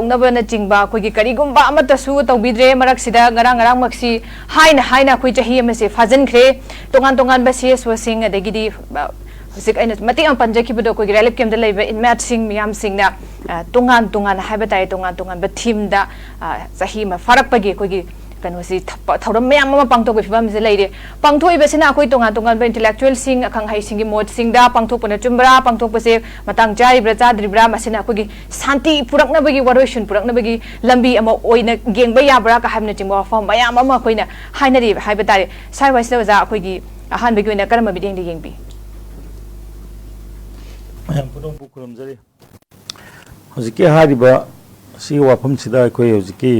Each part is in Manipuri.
ꯇꯧꯅꯕꯅ ꯆꯤꯡꯕ ꯑꯩꯈꯣꯏꯒꯤ ꯀꯔꯤꯒꯨꯝꯕ ꯑꯃꯠꯇꯁꯨ ꯇꯧꯕꯤꯗ꯭ꯔꯦ ꯃꯔꯛꯁꯤꯗ ꯉꯔꯥꯡꯃꯛꯁꯤ ꯍꯥꯏꯅ ꯑꯩꯈꯣꯏ ꯆꯍꯤ ꯑꯃꯁꯦ ꯐꯥꯖꯤꯟꯈ꯭ꯔꯦ ꯇꯣꯉꯥꯟꯕ ꯁꯤꯁꯋꯁꯤꯡ ꯑꯗꯒꯤꯗꯤ ꯍꯧꯖꯤꯛ ꯑꯩꯅ ꯃꯇꯦꯛ ꯑꯃ ꯄꯟꯖꯈꯤꯕꯗꯣ ꯑꯩꯈꯣꯏꯒꯤ ꯔꯤꯂꯤꯐ ꯀꯦꯝꯞꯇ ꯂꯩꯕ ꯏꯟꯃꯦꯠꯁꯤꯡ ꯃꯌꯥꯝꯁꯤꯡꯅ ꯇꯣꯉꯥꯟ ꯍꯥꯏꯕ ꯇꯥꯔꯦ ꯇꯣꯉꯥꯟꯕ ꯊꯤꯝꯗ ꯆꯍꯤ ꯑꯃ ꯐꯥꯔꯛꯄꯒꯤ ꯑꯩꯈꯣꯏꯒꯤ ꯀꯩꯅꯣꯁꯤ ꯊꯧꯔꯝ ꯃꯌꯥꯝ ꯑꯃ ꯄꯥꯡꯊꯣꯛꯄ ꯐꯤꯕꯝꯁꯦ ꯂꯩꯔꯦ ꯄꯥꯡꯊꯣꯛꯏꯕꯁꯤꯅ ꯑꯩꯈꯣꯏ ꯇꯣꯉꯥꯟꯕ ꯏꯟꯇꯦꯂꯦꯛꯆꯨꯑꯦꯜꯁꯤꯡ ꯑꯈꯪ ꯑꯍꯩꯁꯤꯡꯒꯤ ꯃꯣꯠꯁꯤꯡꯗ ꯄꯥꯡꯊꯣꯛꯄꯅ ꯆꯨꯝꯕ꯭ꯔꯥ ꯄꯥꯡꯊꯣꯛꯄꯁꯦ ꯃꯇꯥꯡ ꯆꯥꯔꯤꯕ꯭ꯔꯥ ꯆꯥꯗ꯭ꯔꯤꯕ꯭ꯔꯥ ꯃꯁꯤꯅ ꯑꯩꯈꯣꯏꯒꯤ ꯁꯥꯟꯇꯤ ꯄꯨꯔꯛꯅꯕꯒꯤ ꯋꯥꯔꯣꯏꯁꯤꯟ ꯄꯨꯔꯛꯅꯕꯒꯤ ꯂꯝꯕꯤ ꯑꯃ ꯑꯣꯏꯅ ꯌꯦꯡꯕ ꯌꯥꯕ꯭ꯔꯥ ꯍꯥꯏꯕꯅꯆꯤꯡꯕ ꯋꯥꯐꯝ ꯃꯌꯥꯝ ꯑꯃ ꯑꯩꯈꯣꯏꯅ ꯍꯥꯏꯅꯔꯤꯕ ꯍꯥꯏꯕ ꯇꯥꯔꯦ ꯁ꯭ꯋꯥꯏꯋꯥꯏꯁꯤꯗ ꯑꯣꯖꯥ ꯑꯩꯈꯣꯏꯒꯤ ꯑꯍꯥꯟꯕꯒꯤ ꯑꯣꯏꯅ ꯀꯔꯝꯕ ꯃꯤꯠꯌꯦꯡꯗ ꯌꯦꯡꯕꯤ ꯃꯌꯥꯝ ꯄꯨꯝꯅꯃꯛꯄꯨ ꯈꯨꯔꯨꯝꯖꯔꯤ ꯍꯧꯖꯤꯛꯀꯤ ꯍꯥꯏꯔꯤꯕ ꯁꯤꯒꯤ ꯋꯥꯐꯝꯁꯤꯗ ꯑꯩꯈꯣꯏ ꯍꯧꯖꯤꯛꯀꯤ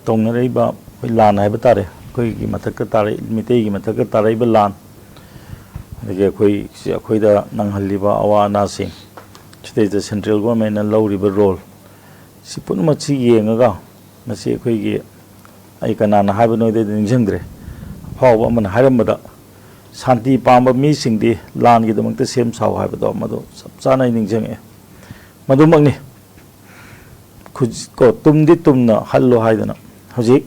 ꯇꯧꯅꯔꯤꯕ ꯑꯩꯈꯣꯏ ꯂꯥꯟ ꯍꯥꯏꯕ ꯇꯥꯔꯦ ꯑꯩꯈꯣꯏꯒꯤ ꯃꯊꯛꯇ ꯇꯥꯔꯛꯏ ꯃꯤꯇꯩꯒꯤ ꯃꯊꯛꯇ ꯇꯥꯔꯛꯏꯕ ꯂꯥꯟ ꯑꯗꯒꯤ ꯑꯩꯈꯣꯏꯗ ꯅꯪꯍꯜꯂꯤꯕ ꯑꯋꯥ ꯑꯅꯥꯁꯤꯡ ꯁꯤꯗꯩꯗ ꯁꯦꯟꯇ꯭ꯔꯦꯜ ꯒꯣꯔꯃꯦꯟꯅ ꯂꯧꯔꯤꯕ ꯔꯣꯜ ꯁꯤ ꯄꯨꯝꯅꯃꯛꯁꯤ ꯌꯦꯡꯉꯒ ꯃꯁꯤ ꯑꯩꯈꯣꯏꯒꯤ ꯑꯩ ꯀꯅꯥꯅ ꯍꯥꯏꯕꯅꯣꯗꯤ ꯅꯤꯡꯁꯤꯡꯗ꯭ꯔꯦ ꯑꯐꯥꯎꯕ ꯑꯃꯅ ꯍꯥꯏꯔꯝꯕꯗ ꯁꯥꯟꯇꯤ ꯄꯥꯝꯕ ꯃꯤꯁꯤꯡꯗꯤ ꯂꯥꯟꯒꯤꯗꯃꯛꯇ ꯁꯦꯝ ꯁꯥꯎ ꯍꯥꯏꯕꯗꯣ ꯃꯗꯨ ꯆꯞ ꯆꯥꯅ ꯑꯩ ꯅꯤꯡꯁꯤꯡꯉꯛꯑꯦ ꯃꯗꯨꯃꯛꯅꯤ ꯇꯨꯝꯗꯤ ꯇꯨꯝꯅ ꯍꯜꯂꯣ ꯍꯥꯏꯗꯅ ꯍꯧꯖꯤꯛ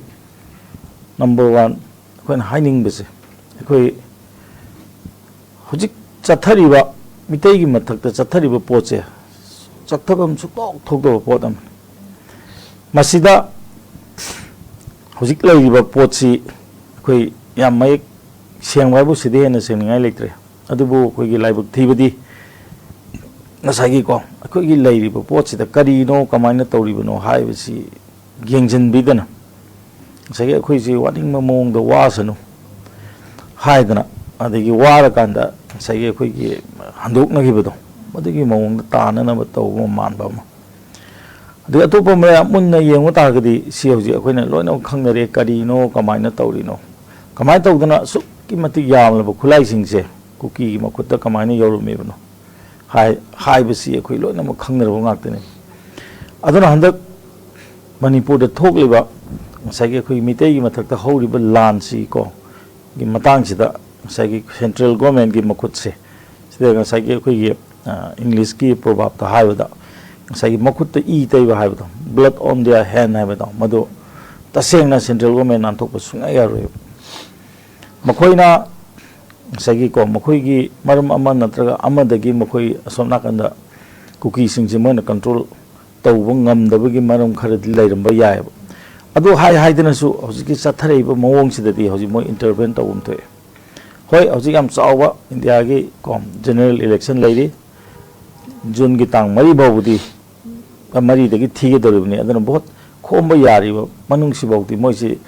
ꯅꯝꯕꯔ ꯋꯥꯟ ꯑꯩꯈꯣꯏꯅ ꯍꯥꯏꯅꯤꯡꯕꯁꯦ ꯑꯩꯈꯣꯏ ꯍꯧꯖꯤꯛ ꯆꯠꯊꯔꯤꯕ ꯃꯤꯇꯩꯒꯤ ꯃꯊꯛꯇ ꯆꯠꯊꯔꯤꯕ ꯄꯣꯠꯁꯦ ꯆꯠꯊꯐꯝ ꯁꯨꯛꯊꯣꯛ ꯊꯣꯛꯇꯕ ꯄꯣꯠ ꯑꯃꯅꯤ ꯃꯁꯤꯗ ꯍꯧꯖꯤꯛ ꯂꯩꯔꯤꯕ ꯄꯣꯠꯁꯤ ꯑꯩꯈꯣꯏ ꯌꯥꯝ ꯃꯌꯦꯛ ꯁꯦꯡꯕ ꯍꯥꯏꯕꯨ ꯁꯤꯗ ꯍꯦꯟꯅ ꯁꯦꯡꯅꯤꯡꯉꯥꯏ ꯂꯩꯇ꯭ꯔꯦ ꯑꯗꯨꯕꯨ ꯑꯩꯈꯣꯏꯒꯤ ꯂꯥꯏꯕꯛ ꯊꯤꯕꯗꯤ ꯉꯁꯥꯏꯒꯤꯀꯣ ꯑꯩꯈꯣꯏꯒꯤ ꯂꯩꯔꯤꯕ ꯄꯣꯠꯁꯤꯗ ꯀꯔꯤꯅꯣ ꯀꯃꯥꯏꯅ ꯇꯧꯔꯤꯕꯅꯣ ꯍꯥꯏꯕꯁꯤ ꯌꯦꯡꯁꯤꯟꯕꯤꯗꯅ ꯉꯁꯥꯏꯒꯤ ꯑꯩꯈꯣꯏꯁꯤ ꯋꯥꯅꯤꯡꯕ ꯃꯑꯣꯡꯗ ꯋꯥꯁꯅꯨ ꯍꯥꯏꯗꯅ ꯑꯗꯒꯤ ꯋꯥꯔꯀꯥꯟꯗ ꯉꯁꯥꯏꯒꯤ ꯑꯩꯈꯣꯏꯒꯤ ꯍꯟꯗꯣꯛꯅꯈꯤꯕꯗꯣ ꯃꯗꯨꯒꯤ ꯃꯑꯣꯡꯗ ꯇꯥꯅꯅꯕ ꯇꯧꯕ ꯃꯥꯟꯕ ꯑꯃ ꯑꯗꯩ ꯑꯇꯣꯞꯄ ꯃꯌꯥꯝ ꯃꯨꯟꯅ ꯌꯦꯡꯕ ꯇꯥꯔꯒꯗꯤ ꯁꯤ ꯍꯧꯖꯤꯛ ꯑꯩꯈꯣꯏꯅ ꯂꯣꯏꯅꯃꯛ ꯈꯪꯅꯔꯦ ꯀꯔꯤꯅꯣ ꯀꯃꯥꯏꯅ ꯇꯧꯔꯤꯅꯣ ꯀꯃꯥꯏꯅ ꯇꯧꯗꯅ ꯑꯁꯨꯛꯀꯤ ꯃꯇꯤꯛ ꯌꯥꯝꯂꯕ ꯈꯨꯠꯂꯥꯏꯁꯤꯡꯁꯦ ꯀꯨꯀꯤꯒꯤ ꯃꯈꯨꯠꯇ ꯀꯃꯥꯏꯅ ꯌꯧꯔꯝꯃꯤꯕꯅꯣ ꯍꯥꯏꯕꯁꯤ ꯑꯩꯈꯣꯏ ꯂꯣꯏꯅꯃꯛ ꯈꯪꯅꯔꯕ ꯉꯥꯛꯇꯅꯤ ꯑꯗꯨꯅ ꯍꯟꯗꯛ ꯃꯅꯤꯄꯨꯔꯗ ꯊꯣꯛꯂꯤꯕ ꯉꯁꯥꯏꯒꯤ ꯑꯩꯈꯣꯏ ꯃꯤꯇꯩꯒꯤ ꯃꯊꯛꯇ ꯍꯧꯔꯤꯕ ꯂꯥꯟꯁꯤ ꯒꯤ ꯃꯇꯥꯡꯁꯤꯗ ꯉꯁꯥꯏꯒꯤ ꯁꯦꯟꯇ꯭ꯔꯦꯜ ꯒꯣꯔꯃꯦꯟꯒꯤ ꯃꯈꯨꯠꯁꯦ ꯁꯤꯗ ꯉꯁꯥꯏꯒꯤ ꯑꯩꯈꯣꯏꯒꯤ ꯏꯪꯂꯤꯁꯀꯤ ꯄ꯭ꯔꯣꯚꯥꯕꯇ ꯍꯥꯏꯕꯗ ꯉꯁꯥꯏꯒꯤ ꯃꯈꯨꯠꯇ ꯏ ꯇꯩꯕ ꯍꯥꯏꯕꯗꯣ ꯕ꯭ꯂꯗ ꯑꯣꯟ ꯗꯤꯌꯔ ꯍꯦꯟ ꯍꯥꯏꯕꯗꯣ ꯃꯗꯨ ꯇꯁꯦꯡꯅ ꯁꯦꯟꯇ꯭ꯔꯦꯜ ꯒꯣꯔꯃꯦꯟ ꯅꯥꯟꯊꯣꯛꯄ ꯁꯨꯡꯌꯥ ꯌꯥꯔꯣꯏꯕ ꯃꯈꯣꯏꯅ ꯉꯁꯥꯏꯒꯤꯀꯣ ꯃꯈꯣꯏꯒꯤ ꯃꯔꯝ ꯑꯃ ꯅꯠꯇ꯭ꯔꯒ ꯑꯃꯗꯒꯤ ꯃꯈꯣꯏ ꯑꯁꯣꯝ ꯅꯥꯀꯟꯗ ꯀꯨꯀꯤꯁꯤꯡꯁꯦ ꯃꯣꯏꯅ ꯀꯟꯇ꯭ꯔꯣꯜ ꯇꯧꯕ ꯉꯝꯗꯕꯒꯤ ꯃꯔꯝ ꯈꯔꯗꯤ ꯂꯩꯔꯝꯕ ꯌꯥꯏꯑꯕ ꯑꯗꯨ ꯍꯥꯏꯗꯅꯁꯨ ꯍꯧꯖꯤꯛꯀꯤ ꯆꯠꯊꯔꯛꯏꯕ ꯃꯑꯣꯡꯁꯤꯗꯗꯤ ꯍꯧꯖꯤꯛ ꯃꯣꯏ ꯏꯟꯇꯔꯚꯦꯟ ꯇꯧꯕ ꯑꯃ ꯊꯣꯛꯑꯦ ꯍꯣꯏ ꯍꯧꯖꯤꯛ ꯌꯥꯝ ꯆꯥꯎꯕ ꯏꯟꯗꯤꯌꯥꯒꯤ ꯖꯦꯅꯔꯦꯜ ꯏꯂꯦꯛꯁꯟ ꯂꯩꯔꯤ ꯖꯨꯟꯒꯤ ꯇꯥꯡ 4 ꯐꯥꯎꯕꯗꯤ 4ꯗꯒꯤ ꯊꯤꯒꯗꯧꯔꯤꯕꯅꯤ ꯑꯗꯨꯅ ꯚꯣꯠ ꯈꯣꯝꯕ ꯌꯥꯔꯤꯕ ꯃꯅꯨꯡꯁꯤꯐꯥꯎꯗꯤ ꯃꯣꯏꯁꯤ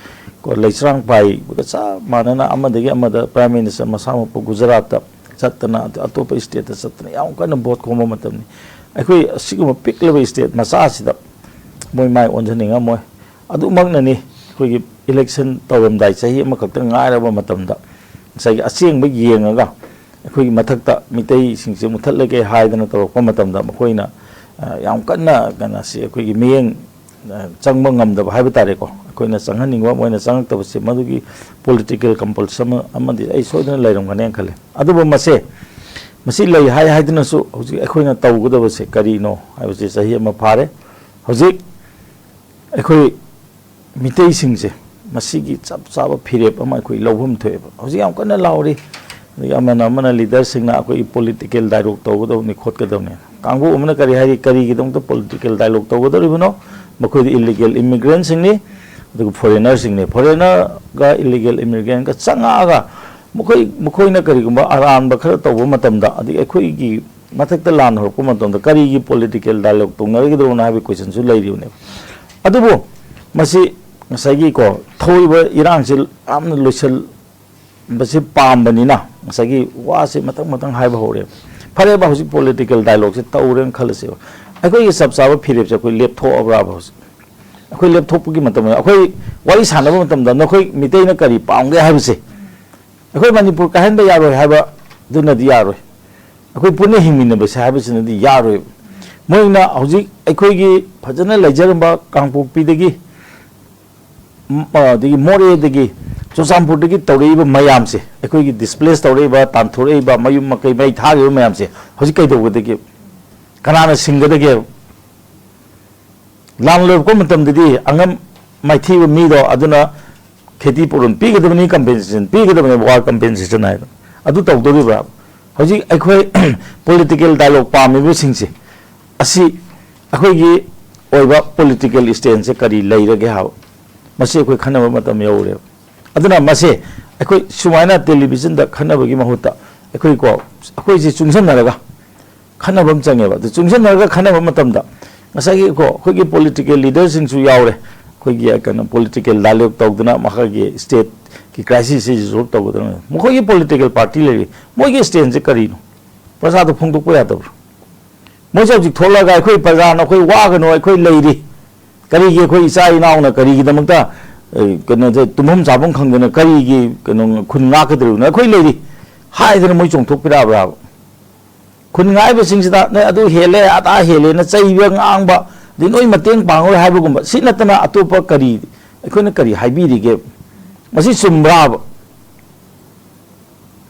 ꯂꯩꯁ꯭ꯔꯥꯡ ꯄꯥꯏꯕꯒ ꯆꯞ ꯃꯥꯟꯅꯅ ꯑꯃꯗꯒꯤ ꯑꯃꯗ ꯄ꯭ꯔꯥꯏꯝ ꯃꯤꯅꯤꯁꯇꯔ ꯃꯁꯥꯃꯛꯄꯨ ꯒꯨꯖꯔꯥꯠꯇ ꯆꯠꯇꯅ ꯑꯇꯣꯞꯄ ꯁ꯭ꯇꯦꯠꯇ ꯆꯠꯇꯅ ꯌꯥꯝ ꯀꯟꯅ ꯚꯣꯠ ꯈꯣꯝꯕ ꯃꯇꯝꯅꯤ ꯑꯩꯈꯣꯏ ꯑꯁꯤꯒꯨꯝꯕ ꯄꯤꯛꯂꯕ ꯁ꯭ꯇꯦꯠ ꯃꯆꯥꯁꯤꯗ ꯃꯣꯏ ꯃꯥꯏ ꯑꯣꯟꯁꯤꯟꯅꯤꯡꯉꯝꯃꯣꯏ ꯑꯗꯨꯃꯛꯅꯅꯤ ꯑꯩꯈꯣꯏꯒꯤ ꯏꯂꯦꯛꯁꯟ ꯇꯧꯔꯝꯗꯥꯏ ꯆꯍꯤ ꯑꯃꯈꯛꯇ ꯉꯥꯏꯔꯕ ꯃꯇꯝꯗ ꯉꯁꯥꯏꯒꯤ ꯑꯁꯦꯡꯕ ꯌꯦꯡꯉꯒ ꯑꯩꯈꯣꯏꯒꯤ ꯃꯊꯛꯇ ꯃꯤꯇꯩꯁꯤꯡꯁꯦ ꯃꯨꯊꯠꯂꯒꯦ ꯍꯥꯏꯗꯅ ꯇꯧꯔꯛꯄ ꯃꯇꯝꯗ ꯃꯈꯣꯏꯅ ꯌꯥꯝ ꯀꯟꯅ ꯀꯩꯅꯣꯁꯤ ꯑꯩꯈꯣꯏꯒꯤ ꯃꯤꯠꯌꯦꯡ ꯆꯪꯕ ꯉꯝꯗꯕ ꯍꯥꯏꯕ ꯇꯥꯔꯦꯀꯣ ꯑꯩꯈꯣꯏꯅ ꯆꯪꯍꯟꯅꯤꯡꯕ ꯃꯣꯏꯅ ꯆꯪꯉꯛꯇꯕꯁꯦ ꯃꯗꯨꯒꯤ ꯄꯣꯂꯤꯇꯤꯀꯦꯜ ꯀꯝꯄꯜꯁꯟ ꯑꯃꯗꯤ ꯑꯩ ꯁꯣꯏꯗꯅ ꯂꯩꯔꯝꯒꯅꯦꯅ ꯈꯜꯂꯤ ꯑꯗꯨꯕꯨ ꯃꯁꯤ ꯂꯩ ꯍꯥꯏꯗꯨꯅꯁꯨ ꯍꯧꯖꯤꯛ ꯑꯩꯈꯣꯏꯅ ꯇꯧꯒꯗꯕꯁꯦ ꯀꯔꯤꯅꯣ ꯍꯥꯏꯕꯁꯦ ꯆꯍꯤ ꯑꯃ ꯐꯥꯔꯦ ꯍꯧꯖꯤꯛ ꯑꯩꯈꯣꯏ ꯃꯤꯇꯩꯁꯤꯡꯁꯦ ꯃꯁꯤꯒꯤ ꯆꯞ ꯆꯥꯕ ꯐꯤꯔꯦꯞ ꯑꯃ ꯑꯩꯈꯣꯏ ꯂꯧꯐꯝ ꯊꯣꯛꯑꯦꯕ ꯍꯧꯖꯤꯛ ꯌꯥꯝ ꯀꯟꯅ ꯂꯥꯎꯔꯤ ꯑꯗꯒꯤ ꯑꯃꯅ ꯂꯤꯗꯔꯁꯤꯡꯅ ꯑꯩꯈꯣꯏꯒꯤ ꯄꯣꯂꯤꯇꯤꯀꯦꯜ ꯗꯥꯏꯂꯣഗ് ꯇꯧꯒꯗꯕꯅꯤ ꯈꯣꯠꯀꯗꯕꯅꯤ ꯀꯥꯡꯕꯨ ꯑꯃꯅ ꯀꯔꯤ ꯍꯥꯏꯔꯤ ꯀꯔꯤꯒꯤꯗꯃꯛꯇ ꯄꯣꯂꯤꯇꯤꯀꯦꯜ ꯗꯥꯏꯂꯣഗ് ꯇꯧꯒꯗꯧꯔꯤꯕꯅꯣ ꯃꯈꯣꯏꯗꯤ ꯏꯂꯤꯒꯦꯜ ꯏꯃꯤꯒ꯭ꯔꯦꯟꯁꯤꯡꯅꯤ ꯑꯗꯨꯒ ꯐꯣꯔꯦꯅꯔꯁꯤꯡꯅꯤ ꯐꯣꯔꯦꯅꯔꯒ ꯏꯂꯤꯒꯦꯜ ꯏꯃꯤꯒ꯭ꯔꯦꯟꯒ ꯆꯪꯉꯛꯑꯒ ꯃꯈꯣꯏꯅ ꯀꯔꯤꯒꯨꯝꯕ ꯑꯔꯥꯟꯕ ꯈꯔ ꯇꯧꯕ ꯃꯇꯝꯗ ꯑꯗꯒꯤ ꯑꯩꯈꯣꯏꯒꯤ ꯃꯊꯛꯇ ꯂꯥꯟ ꯍꯧꯔꯛꯄ ꯃꯇꯝꯗ ꯀꯔꯤꯒꯤ ꯄꯣꯂꯤꯇꯤꯀꯦꯜ ꯗꯥꯏꯂꯣഗ് ꯇꯧꯅꯔꯣꯏꯗꯧꯅꯣ ꯍꯥꯏꯕꯒꯤ ꯀꯣꯏꯁꯟꯁꯨ ꯂꯩꯔꯤꯕꯅꯦꯕ ꯑꯗꯨꯕꯨ ꯃꯁꯤ ꯉꯁꯥꯏꯒꯤꯀꯣ ꯊꯣꯛꯏꯕ ꯏꯔꯥꯡꯁꯤ ꯌꯥꯝꯅ ꯂꯣꯏꯁꯤꯟꯕꯁꯤ ꯄꯥꯝꯕꯅꯤꯅ ꯉꯁꯥꯏꯒꯤ ꯋꯥꯁꯦ ꯃꯊꯪ ꯍꯥꯏꯕ ꯍꯧꯔꯦꯕ ꯐꯔꯦꯕ ꯍꯧꯖꯤꯛ ꯄꯣꯂꯤꯇꯤꯀꯦꯜ ꯗꯥꯏꯂꯣꯒꯁꯦ ꯇꯧꯔꯦꯅ ꯈꯜꯂꯁꯦꯕ ꯑꯩꯈꯣꯏꯒꯤ ꯆꯞ ꯆꯥꯕ ꯐꯤꯔꯦꯞꯁꯦ ꯑꯩꯈꯣꯏ ꯂꯦꯞꯊꯣꯛꯑꯕ꯭ꯔꯥꯕ ꯍꯧꯖꯤꯛ ꯑꯩꯈꯣꯏ ꯂꯦꯞꯊꯣꯛꯄꯒꯤ ꯃꯇꯝꯗ ꯑꯩꯈꯣꯏ ꯋꯥꯔꯤ ꯁꯥꯟꯅꯕ ꯃꯇꯝꯗ ꯅꯈꯣꯏ ꯃꯤꯇꯩꯅ ꯀꯔꯤ ꯄꯥꯝꯒꯦ ꯍꯥꯏꯕꯁꯦ ꯑꯩꯈꯣꯏ ꯃꯅꯤꯄꯨꯔ ꯀꯥꯏꯍꯟꯕ ꯌꯥꯔꯣꯏ ꯍꯥꯏꯕꯗꯨꯅꯗꯤ ꯌꯥꯔꯣꯏ ꯑꯩꯈꯣꯏ ꯄꯨꯟꯅ ꯍꯤꯡꯃꯤꯟꯅꯕꯁꯦ ꯍꯥꯏꯕꯁꯤꯅꯗꯤ ꯌꯥꯔꯣꯏꯕ ꯃꯣꯏꯅ ꯍꯧꯖꯤꯛ ꯑꯩꯈꯣꯏꯒꯤ ꯐꯖꯅ ꯂꯩꯖꯔꯝꯕ ꯀꯥꯡꯄꯣꯛꯄꯤꯗꯒꯤ ꯑꯗꯒꯤ ꯃꯣꯔꯦꯗꯒꯤ ꯆꯨꯔꯆꯥꯟꯄꯨꯔꯗꯒꯤ ꯇꯧꯔꯛꯏꯕ ꯃꯌꯥꯝꯁꯦ ꯑꯩꯈꯣꯏꯒꯤ ꯗꯤꯁꯄ꯭ꯂꯦꯁ ꯇꯧꯔꯛꯏꯕ ꯇꯥꯟꯊꯣꯔꯛꯏꯕ ꯃꯌꯨꯝ ꯃꯀꯩ ꯃꯩ ꯊꯥꯔꯤꯕ ꯃꯌꯥꯝꯁꯦ ꯍꯧꯖꯤꯛ ꯀꯩꯗꯧꯒꯗꯒꯦ ꯀꯅꯥꯅ ꯁꯤꯡꯒꯗꯒꯦ lam lo ko matam di angam maithi mi do aduna kheti purun pi gadabani compensation pi gadabani war compensation ai adu taw do bra hoji akhoi political dialogue pa mi bu sing se asi akhoi gi oiba political stand se kari leira ge ha mase akhoi khana matam yaure aduna mase akhoi sumaina television da khana bagi mahuta akhoi ko akhoi ji chungsan naraga khana bam change ba chungsan naraga khana bam matam da ngasagi ko akhoi gi political leaders sing su yaure akhoi gi kana political dialogue tawduna makha gi state ki crisis is resolve tawduna mo gi political party le mo gi stand se kari no prasad phung duk ya tabr mo ja ji thola ga akhoi praja na akhoi wa ga no akhoi leiri kari gi akhoi isa ina na kari gi damta kana je tumhum sabung khangdena kari gi kana khun nga ka dru na akhoi leiri hai dena mo chong thok pira bra khun ngai ba sing sida na adu hele ata hele na chai ba ngang ba din oi mateng pangoi hai ba gum ba sinatana atopa kari akhoi na kari hai bi ri ge masi sumbra ba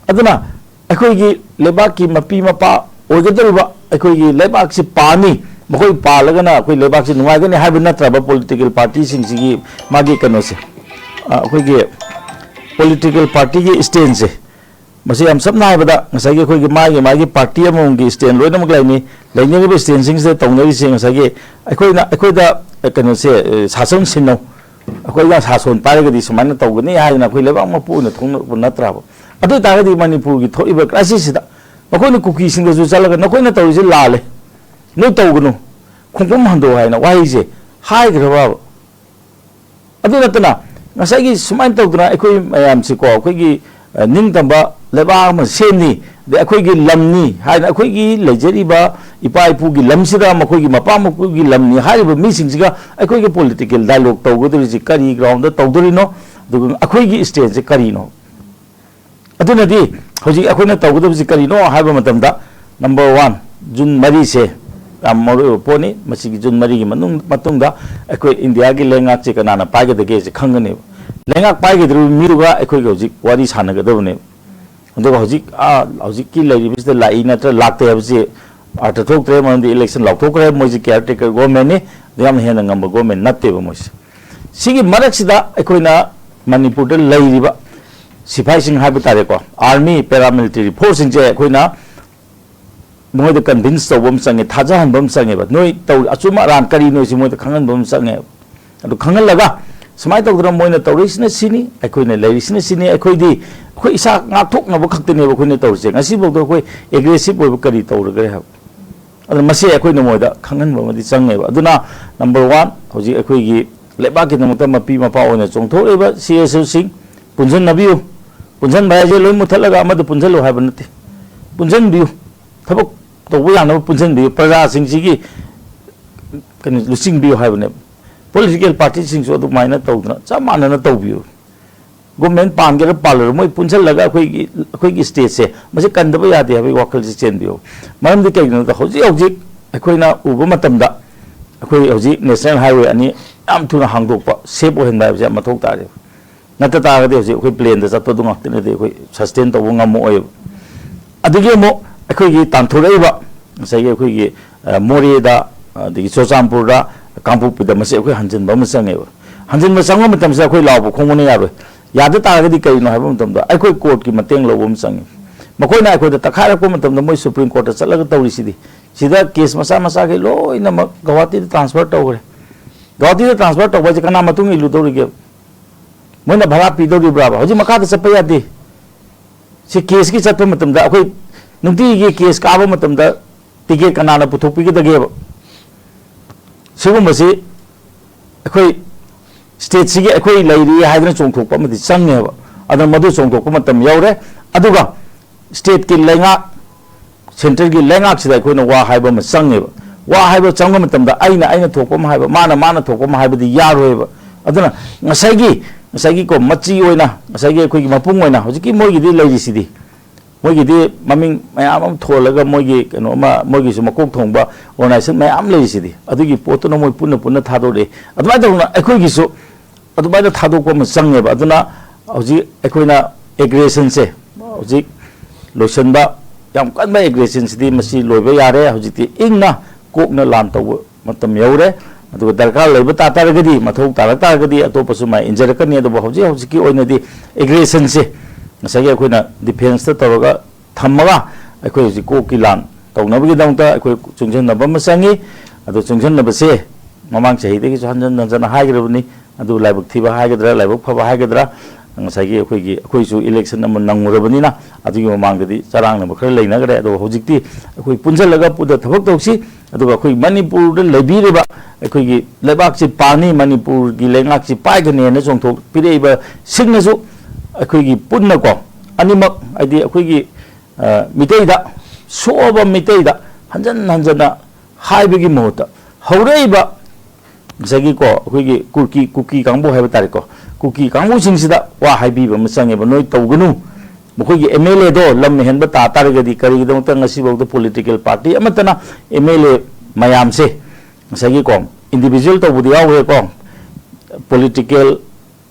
aduna akhoi gi lebak ki mapi mapa oigadru ba akhoi gi lebak si pani makoi palaga na akhoi lebak si nungai gani hai ba natra ba political party sing sigi magi kano se akhoi gi political party gi stand se masi am sabna hai bada ngasai gi akhoi gi magi party among gi stand loi namak lai ni laini gi stand sing se tongnari sing ngasai gi akhoi da kano se sasong sinno akhoi ga sason pare gi sumana tawgani hai na akhoi lebak mapu na thong natra ba adu ta gi manipur gi thoi ba crisis da makoi ni kuki sing da ju chalaga nakoi na tawi se lale no tawgunu khungpum hando hai na wai je hai graba adu natana ngasai gi sumain tawduna akhoi mayam si ko akhoi gi ning tamba leba ma semni de akhoi gi lamni hai na akhoi gi lejeri ba ipa ipu gi lamsida makoi gi mapa makoi gi lamni hai ba mi sing siga akhoi gi political dialogue tawgudri si kari ground da tawduri no du akhoi gi stage se kari no aduna di hoji akhoi na tawgudri si kari no hai ba matam da number 1 jun mari se amoro poni masigi jun mari gi matung da akhoi india gi lenga che kana na pai ga de ge se khangane lenga pai ga dru miruga akhoi gi hoji wari sana ga dabne ando hoji hoji ki lai bis da lai na tra lakte ha ji ata thok tre man di election lak thok re moji caretaker government ni yam hen ngam government natte ba moji sigi marak sida akhoi na manipur da lai riba sipai sing ha bitare ko army paramilitary force sing je akhoi na moi da convince to bom sange thaja han bom sange ba noi to achuma ran kari noi si moi da khangan bom sange adu khangan laga smai to dra moi na to risna sini akhoi na lai risna sini akhoi di akhoi isa nga thok na ba khakte ne ba khoi na to se ngasi bo do akhoi aggressive oi ba kari to ra ha adu mase akhoi na moi da khangan ba ma di change ba aduna number 1 hoji akhoi gi leba ki namta mapi mapa ona chongtho le ba csu sing punjan nabiu punjan ba je loi muthalaga amad punjalo ha ba nati punjan biu thabak to ya na punjan biu praja sing sigi kan lusing biu ha ba ne political party sing so du maina to na chamana na to biu government pan ge palar moi punjal laga akhoi gi state se mase kan da ba ya de ha wakal se chen biu maram de kai na da hoji hoji akhoi na uba matam da akhoi hoji national highway ani am thuna hangdok pa save o hen ba ja mathok ta re nata ta ga de hoji akhoi plane da chat du ngak te ne de akhoi sustain to ngam mo oi adige mo akhoi gi tan thorei ba sai akhoi gi more da de chochampur da kampu da mase akhoi hanjin ba ma sange ba hanjin ma sangwa matam sa akhoi law khong ne ya ro yada ta ga di kai no ha ba matam da akhoi court ki mateng lo bom sange makoi na akhoi da takhara ko matam da moi supreme court da chalaga tawri sidi sida case masa ke lo ina gawati da transfer to gre gawati da transfer to ba kana matung ilu to ri ge moi na bhara pi do ri bra ba hoji makha da chapa ya de si case ki chatpa matam da akhoi nungti ge case ka ba matam da ticket kana na puthok pi ge da ge ba sigum basi akhoi state sigi akhoi lairi haidna chongthok pa mati changne ba adam madu chongthok pa matam yaure aduga state ki lenga center gi lenga sida akhoi na wa haiba ma changne ba wa haiba changwa matam da aina thokpa ma haiba mana thokpa ma haiba di yaroi ba aduna ngasai gi ko machi oina ngasai gi akhoi gi mapung oina hojiki moi gi di lairi sidi moi gi di maming mayam am tholaga moi gi kano ma moi gi su makok thongba organization mayam lairi sidi adugi poto na moi punna thado re aduma da na akhoi gi su aduma da thado ko ma changne ba aduna hoji akhoi na aggression se hoji lotion ba yam kan ba aggression sidi masi loiba yare hoji ti ingna kokna lan taw matam yaure ꯑꯗꯨꯒ ꯗꯔꯀꯥꯔ ꯂꯩꯕ ꯇꯥꯔꯒꯗꯤ ꯃꯊꯧ ꯇꯥꯔꯛ ꯇꯥꯔꯒꯗꯤ ꯑꯇꯣꯞꯄꯁꯨ ꯃꯥꯏ ꯏꯟꯖꯔꯛꯀꯅꯤ ꯑꯗꯨꯕꯨ ꯍꯧꯖꯤꯛꯀꯤ ꯑꯣꯏꯅꯗꯤ ꯑꯦꯒ꯭ꯔꯦꯁꯟꯁꯦ ꯉꯁꯥꯏꯒꯤ ꯑꯩꯈꯣꯏꯅ ꯗꯤꯐꯦꯟꯁꯇ ꯇꯧꯔꯒ ꯊꯝꯃꯒ ꯑꯩꯈꯣꯏ ꯍꯧꯖꯤꯛ ꯀꯣꯛꯀꯤ ꯂꯥꯟ ꯇꯧꯅꯕꯒꯤꯗꯃꯛꯇ ꯑꯩꯈꯣꯏ ꯆꯨꯡꯁꯤꯟꯅꯕ ꯑꯃ ꯆꯪꯉꯤ ꯑꯗꯨ ꯆꯨꯡꯁꯤꯟꯅꯕꯁꯦ ꯃꯃꯥꯡ ꯆꯍꯤꯗꯒꯤꯁꯨ ꯍꯟꯖꯟ ꯍꯟꯖꯟꯅ ꯍꯥꯏꯈ꯭ꯔꯕꯅꯤ ꯑꯗꯨ ꯂꯥꯏꯕꯛ ꯊꯤꯕ ꯍꯥꯏꯒꯗ꯭ꯔꯥ ꯂꯥꯏꯕꯛ ꯐꯕ ꯍꯥꯏꯒꯗ꯭ꯔꯥ ngasagi akhoi election ama nangurabanina adugi mamangdadi charangna khara leinagre ado hojikti akhoi punjalaga puda thabak tawsi aduga akhoi manipur da lebireba akhoi gi lebak chi pani manipur gi lengak chi paigane na chongthok pireba singnasu akhoi gi punna ko animak adi akhoi gi miteida soba miteida hanjan hanjana haibigi mohta haureiba ngasagi ko akhoi gi kuki kangbo haiba tariko kuki kangbu singsida wa haibiba masange ba noi tawgunu mukoi gi MLA do lam henba ta targadi kari dong ta ngasi bawda political party amatana MLA mayam se ngasagi ko individual tawbudi yawe ko political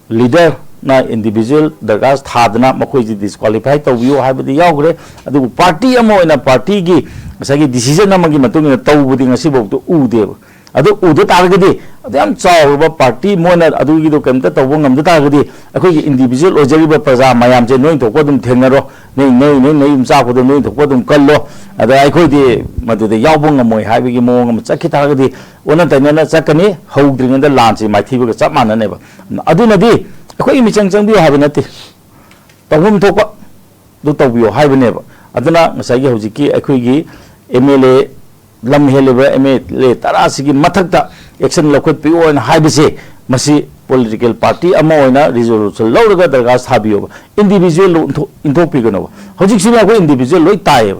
leader na individual dagas thadna mukoi ji disqualify tawbiyo haibadi yawgre adu party amo ina party gi ngasagi decision amagi matungina tawbudi ngasi bawda udeba adu udu targadi adam chawba party mona adu gi do kamta tawbo ngamda targadi akhoi gi individual ojariba praja mayam je noi thokwa dum thengnaro nei umsa ko dum noi thokwa dum kallo ada akhoi di madu de yawbo ngamoi haibi gi mo ngam chakhi targadi ona tainana chakani howdringanda lanchi maithiba ga chap manane ba adu nadi akhoi mi changchang bi habi nati tawum thokwa du tawbiyo haibane ba aduna ngasai gi hojiki akhoi gi MLA lam heleba MLA tarasigi mathakta action lokot pi on haibase masi political party ama oina resolution lawraga dargas thabiyo individual inthok pi gano hojik sima ko individual loi tai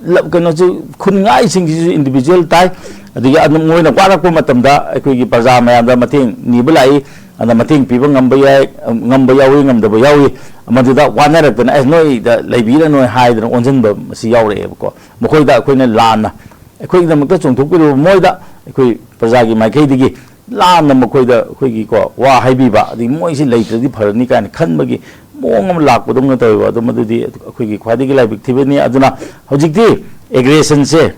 lab kano chu khungai sing ji individual tai adigi adum moina kwara ko matamda akoi gi praja mayam da mating nibulai ana mating pi ngamba yawi ngamdaba yawi maduda wanaratna as noi da leibira noi haidra onjinba masi yawre ko mokoi da akoina lana akhoi da mukta chongthokpiru moida akhoi prajagi maikhaidigi lamna mokhoida akhoi ko wa haibiba adi moisi leitradi pharani kan khanbagi mongam lakpodom na toiba adu madudi akhoi khwadigi laibik thibani aduna hojikti aggression se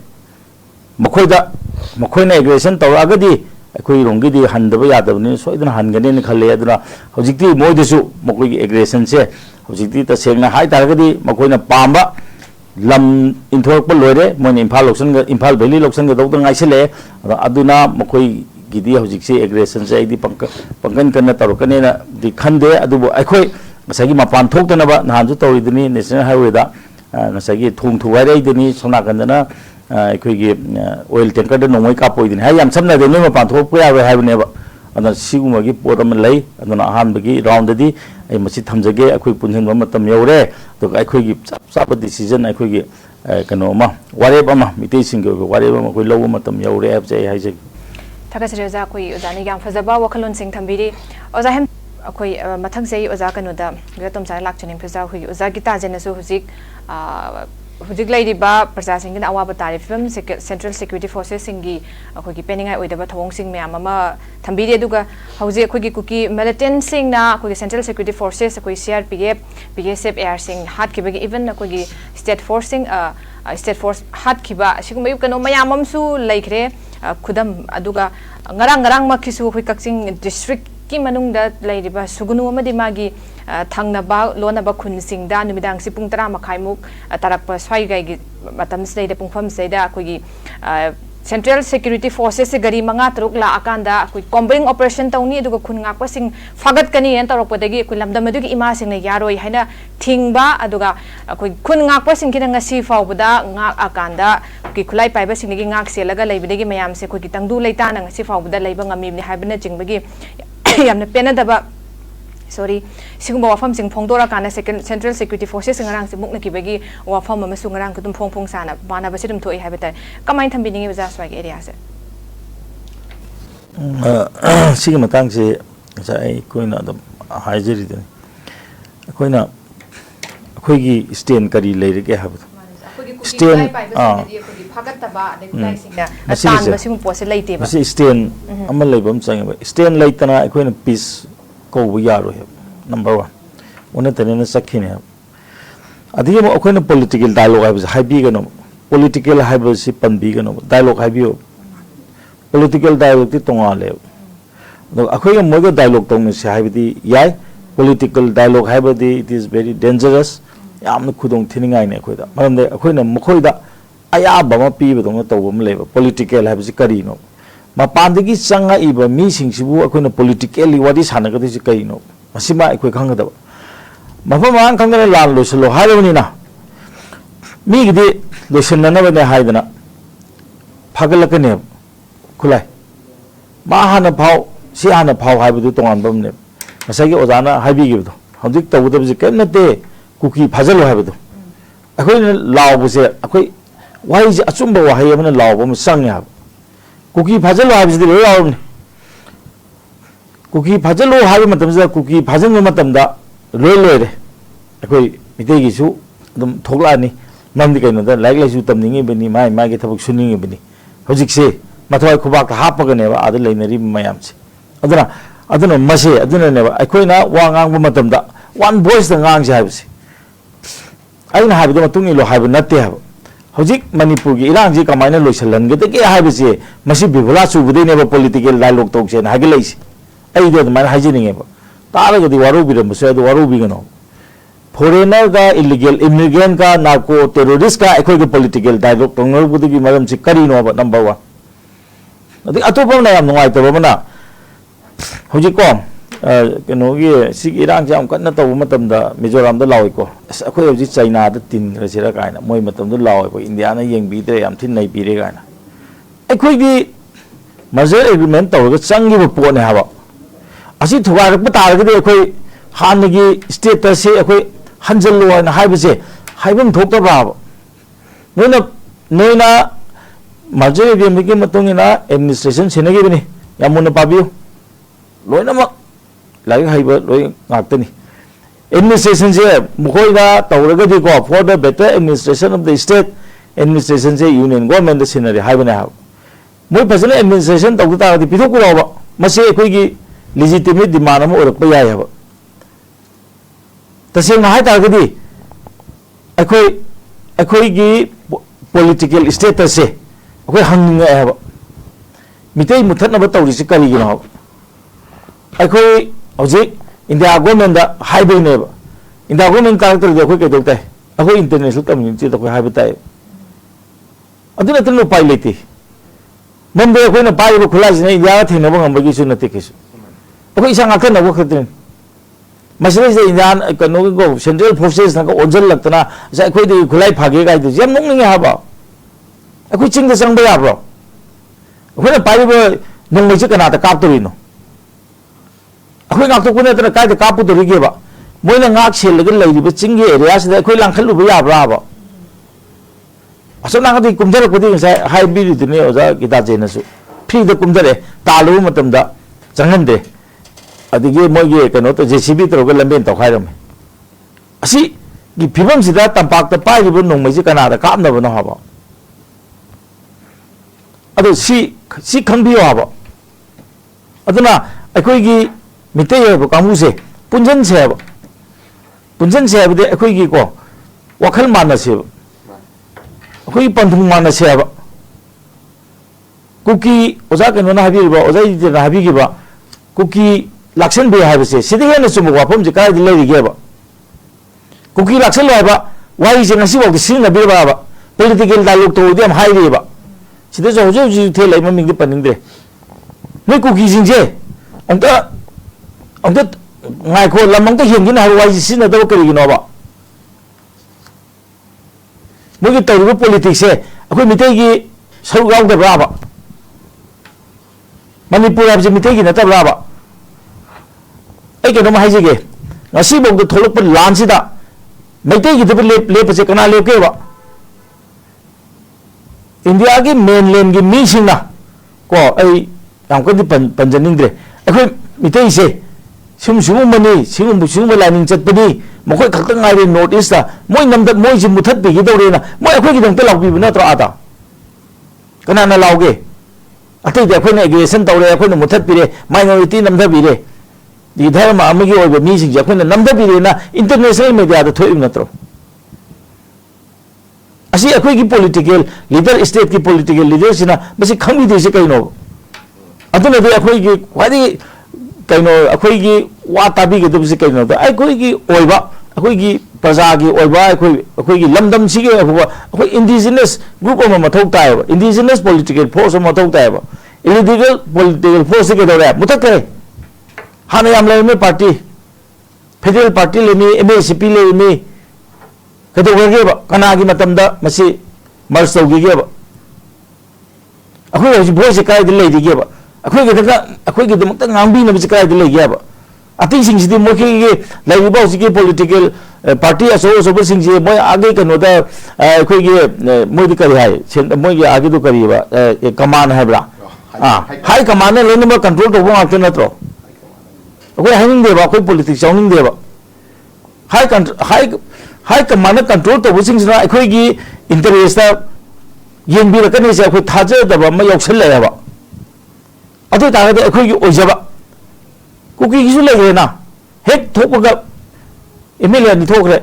mokhoida mokhoina aggression tawagadi akhoi rongidi handaba yadabni soidana hangane ni khalle aduna hojikti moidesu mokhoigi aggression se hojikti ta sengna hai taragadi mokhoina pamba lam inthok pa loire mon Imphal Valley loksan ga dawda ngaisile aduna mokoi gidi hojik se aggression se idi pangkan kana tarukane na di khande adubo akhoi ngasagi mapan thokdana ba nahanju tawidini national highway da ngasagi thungthu wairei dini sona kandana akhoi gi oil tanker da nomoi ka poidini ha yam samna de no mapan thok pa yawe haibne ba ana siguma gi podam lei aduna ahan bagi round di ai masi thamjage akhoi punhan matam yaure to akhoi gi chap decision akhoi gi kano ma wareb ama mitei singe wareb ama akhoi low matam yaure ab jai haije thakasre za koi ozani yam fazaba wakalon sing thambiri oza hem akhoi mathang sei oza kano da gatom sa lakchaning phaza hui oza gita jena su hujik hujik laidiba praja singin awaba tari film Central Security Forces singi akhoi gi peningai oidaba thawong sing myam ama thambiri aduga hauji akhoi gi kuki militant sing na akhoi gi Central Security Forces akhoi CRPF BSF air sing hat kibagi even akhoi gi state forcing state force hat kiba sigum yub kano mayam amsu laikre khudam aduga ngarang makhisu akhoi Kakching district ki manungda laidiba sugunu amadi magi thangnaba lonaba khunsingda numidang si pung 10 muk tarakpa swaigai gi matam sei de pungpham sei da akhoi Central Security Forces se gari manga truk la akanda akhoi combing operation tawni aduga khunga pasing fagat kani en taropodagi akhoi lamdam adugi ima sing na yaroi haina thingba aduga akhoi khunga pasing kina ngasi fawbada nga akanda ki khulai paiba sing gi ngak selaga leibidagi mayam se akhoi tangdu leita na ngasi fawbada leiba ngami ni haibna jingbagi yamna penadaba sorry sigumba wafam sing phongdora kana Central Security Forces ngarang se mukna kibagi wafam amasu ngarang kudum phong sana bana basidum thoi habita kamai thambini baza swag area se sigi matang se sai koina dum haijeri de koina akhoi gi stand kari leirege habu stand phagataba de kulai singna atan basing pose leite ba stand amal leibam chang stand leitana akhoi na peace ko yaro he number 1 one tane sakhine adi mo akhoi na political dialogue hai haibi gano political haibi si panbi gano dialogue haibi political dialogue ti tonga le do akhoi moga dialogue tong se haibdi yai political dialogue haibdi it is very dangerous yamna khudong thiningai ne khoida maramde akhoina mokhoida aya bama pi bedong tawbam leba political haibsi kari no mapandagi changa iba mi singsibu akhona politically wadi sanagadi si kai no masima akhoi khangada mafam ang khangana lan loslo haibani na mi gidi losinna na bane haidana phagalakane khulai ma hana phau si hana phau haibudu tongan bamne masagi ojana haibi gibudo hojik tawudabji kennate kuki phajalo haibudu akhoi lawbuse akhoi wai ji achumba wahai amana lawbam sang ya kuki phajalo haibji lo lawne kuki phajalo haibi matamda kuki phajang matamda loire akhoi mitegi su dum thoglani namdi kaino da like lai su tamningi bani mai mai ge thabuk suningi bani hojik se mathwai khubak hapaga ne ba adu leinari mayam se aduna mase aduna ne ba aikoina wa ngang ba matamda one voice da ngang ja habse aina habido matung ilo habu natte hab hojik manipur gi irang ji kamaina loisalan ge ke habse masi bibula su budai ne ba political dialogue tok se na ge leisi ai do man hajininge ba tara gadi waru biram se do waru bigano foreigner का illegal immigrant का narco terrorist का एकोई के political dialogue तोंगर बुद्धि की मरम से करी नो अब number one अति अतोपम ना हम नुआई तब बना हो जी कौन कनोगी सिक इरांग जाम करना तो वो मतलब दा मिजोरम दा लाओ को अकोई अब जी चाइना दा तीन रचेरा का है ना मोई मतलब दा लाओ को इंडिया ना यंग बीते हम थी नहीं पीरे का है ना एकोई की मर्जर एग्रीमेंट तो वो चंगी वो पोने हवा असी थोड़ा रख बता रहे थे एकोई हान की स्टेटस से एकोई हंजलो है ना हाई बचे हाई बम ठोकता बाब नोइना मर्जर एग्रीमेंट के मतों ना एडमिनिस्ट्रेशन से नगे बने या मुन्ना पाबियो लोइना मक लाइक हाई बर लोइ नाक्तनी एडमिनिस्ट्रेशन से मुखोइना तौरगा दी को for the better administration of the state administration से यूनियन गवर्नमेंट द सिनरी हाई बने हाव मोइ फजन एडमिनिस्ट्रेशन तौता दी पिथो कुरावा मसे एकोई की legitimate demand अमो औरक पे याय हवा तसें ना है ताकि अखोई की political status से अखोई हंग है हवा मिटे मुथत ना बताओ जिसे करी गिना हो अखोई अजे इंडिया गवर्नमेंट दा हाई बे ने बा इंडिया गवर्नमेंट का तो देखो के दोता है अखोई इंटरनेशनल कम्युनिटी तो कोई हाई बताए अदुन अतन लो पाई लेती मंबे अखोई ना पाई वो खुला जिने इंडिया थे ना वो हम बगी सुन नते किस अखोई इसा आखन ना वो खतरे मसले से इंडियन कनो को सेंट्रल फोर्सेस ना को ओजल लगतना ऐसा अखोई दे खुलाई भागे का तो जम नोंग नहीं हाबा अखोई चिंग दे संग बे हाबो अखोई ना पाई वो नोंग में चिकना ता काप तो रिनो अखोई ngak to ko ne ta kai ta kapu to ri ge ba moi na ngak sel ge lai ri ba ching ge area se akhoi lang khalu ba ya bra ba aso na ga di kum jar ko di sai hai bi ri ne oja kita je na su free da kum jar ta lu matam da changan de adige moi ge kano to JCB to ge lamben to khai ram asi gi phibam sida tampak ta pai ri ba nong mai ji kana da kap na ba no ha ba ado si khang bi wa ba aduna akhoi gi मिते ये कामू से पुंजन से अब दे अखोई की को वखल माना से अखोई पंथुंग माना से अब कुकी ओजा के नोना हबी बा ओजा इजे ना हबी की बा कुकी लक्षण बे हाबे से सिदे ने सुम वाफम जे काय दिले गे बा कुकी लक्षण लो बा वाई जे नसी बा सिन ना बे बा पॉलिटिकल डायलॉग तो दे हम हाई रे बा सिदे जो जो जी थे लै ममिंग दे पनिंग दे नै कुकी जिंग जे अंत अंत ngay ko lamang ta hiang gin har wai sin na do kari gino ba mo gi taw politics se akoi mitai gi sau gaw da ba manipur ab je mitai gi na ta ba ai ke no ma hai je ge ngasi bong do tholok pa lan si da mitai gi de le pa se kana le ke ba india gi mainland gi mi sing na ko ai yang ko di panjaning de akoi mitai se सिम मनी सिम लाइनिंग चटनी मखोई खतंग आइरे नॉर्थ ईस्ट मोई नमदत मोई जि मुथत बिगी दौरेना मोई अखोई गिदंग ते लाउबी नत्र आदा कनाना लाउगे अतै दे अखोई एग्रेशन तौरे अखोई मुथत पिरे माइनॉरिटी नमदा बिरे दि धर्म अमगी ओइबे मी सिंग अखोई नमदा बिरे ना इंटरनेशनल मीडिया दा थोइब नत्रो असी अखोई की पॉलिटिकल लीडर स्टेट की पॉलिटिकल लीडर सिना बसी खंगी देसे कइनो ꯑꯗꯨꯅꯗꯤ ꯑꯩꯈꯣꯏꯒꯤ ꯈ꯭ꯋꯥꯏꯗꯒꯤ ꯀꯩꯅꯣ ꯑꯩꯈꯣꯏꯒꯤ ꯋꯥ ꯇꯥꯕꯤꯒꯗꯕꯁꯤ ꯀꯩꯅꯣꯗ ꯑꯩꯈꯣꯏꯒꯤ ꯑꯣꯏꯕ ꯑꯩꯈꯣꯏꯒꯤ ꯄ꯭ꯔꯖꯥꯒꯤ ꯑꯣꯏꯕ ꯑꯩꯈꯣꯏꯒꯤ ꯂꯝꯗꯝꯁꯤꯒꯤ ꯑꯣꯏꯕ ꯑꯩꯈꯣꯏ ꯏꯟꯗꯤꯖꯤꯅꯁ ꯒ꯭ꯔꯨꯞ ꯑꯃ ꯃꯊꯧ ꯇꯥꯏꯌꯦꯕ ꯏꯟꯗꯤꯖꯤꯅꯁ ꯄꯣꯂꯤꯇꯤꯀꯦꯜ ꯐꯣꯔꯁ ꯑꯃ ꯃꯊꯧ ꯇꯥꯏꯌꯦꯕ ꯏꯂꯤꯒꯦꯜ ꯄꯣꯂꯤꯇꯤꯀꯦल ꯐꯣꯔꯁꯁꯤ ꯀꯩꯗꯧꯔꯦ ꯃꯨꯊꯠꯈ꯭ꯔꯦ ꯍꯥꯟꯅ ꯌꯥꯝ ꯂꯩꯔꯝꯃꯤ ꯄꯥꯔꯇꯤ ꯐꯦꯗꯔꯦꯜ ꯄꯥꯔꯇꯤ ꯂꯩꯔꯝꯃꯤ MACP ꯂꯩꯔꯝꯃꯤ ꯀꯩꯗꯧꯈ꯭ꯔꯒꯦꯕ ꯀꯅꯥꯒꯤ ꯃꯇꯝꯗ ꯃꯁꯤ ꯃꯔꯖ ꯇꯧꯈꯤꯒꯦꯕ ꯑꯩꯈꯣꯏ ꯍꯧꯖꯤꯛ ꯚꯣꯏꯁꯁꯦ ꯀꯥꯏꯗ ꯂꯩꯔꯤꯒꯦꯕ ꯑꯩꯈꯣꯏꯒꯤꯗꯃꯛꯇ ꯉꯥꯡꯕꯤꯅꯕꯁꯤ ꯀꯥꯏꯗ ꯂꯩꯒꯦꯕ ꯑꯇꯩꯁꯤꯡꯁꯤꯗꯤ ꯃꯣꯏꯒꯤ ꯂꯩꯔꯤꯕ ꯍꯧꯖꯤꯛꯀꯤ ꯄꯣꯂꯤꯇꯤꯀꯦꯜ ꯄꯥꯔꯇꯤ ꯑꯆꯧꯕꯁꯤꯡꯁꯤ ꯃꯣꯏ ꯑꯥꯒꯤ ꯀꯩꯅꯣꯗ ꯑꯩꯈꯣꯏꯒꯤ ꯃꯣꯏꯗꯤ ꯀꯔꯤ ꯍꯥꯏ ꯃꯣꯏꯒꯤ ꯑꯥꯒꯤꯗꯨ ꯀꯔꯤꯕ ꯀꯃꯥꯟ ꯍꯥꯏꯕ꯭ꯔꯥ ꯍꯥꯏ ꯀꯃꯥꯟꯅ ꯂꯣꯏꯅꯃꯛ ꯀꯟꯇ꯭ꯔꯣꯜ ꯇꯧꯕ ꯉꯥꯛꯇ ꯅꯠꯇ꯭ꯔꯣ ꯑꯩꯈꯣꯏ ꯍꯥꯏꯅꯤꯡꯗꯦꯕ ꯑꯩꯈꯣꯏ ꯄꯣꯂꯤꯇꯤꯛꯁ ꯌꯥꯎꯅꯤꯡꯗꯦꯕ ꯍꯥꯏ ꯀꯃꯥꯟꯅ ꯀꯟꯇ꯭ꯔꯣꯜ ꯇꯧꯕꯁꯤꯡꯁꯤꯅ ꯑꯩꯈꯣꯏꯒꯤ ꯏꯟꯇꯔꯦꯁꯇ ꯌꯦꯡꯕꯤꯔꯛꯀꯅꯤꯁꯦ ꯑꯩꯈꯣꯏ ꯊꯥꯖꯗꯕ ꯑꯃ ꯌꯥꯎꯁꯜꯂꯛꯑꯦꯕ ꯑꯗꯨ ꯑꯣꯏꯇꯥꯔꯒꯗꯤ ꯑꯩꯈꯣꯏꯒꯤ ꯑꯣꯏꯖꯕ ꯀꯨꯀꯤꯒꯤꯁꯨ ꯂꯩꯈ꯭ꯔꯦꯅ ꯍꯦꯛ ꯊꯣꯛꯄꯒ MLA ꯑꯅꯤ ꯊꯣꯛꯈ꯭ꯔꯦ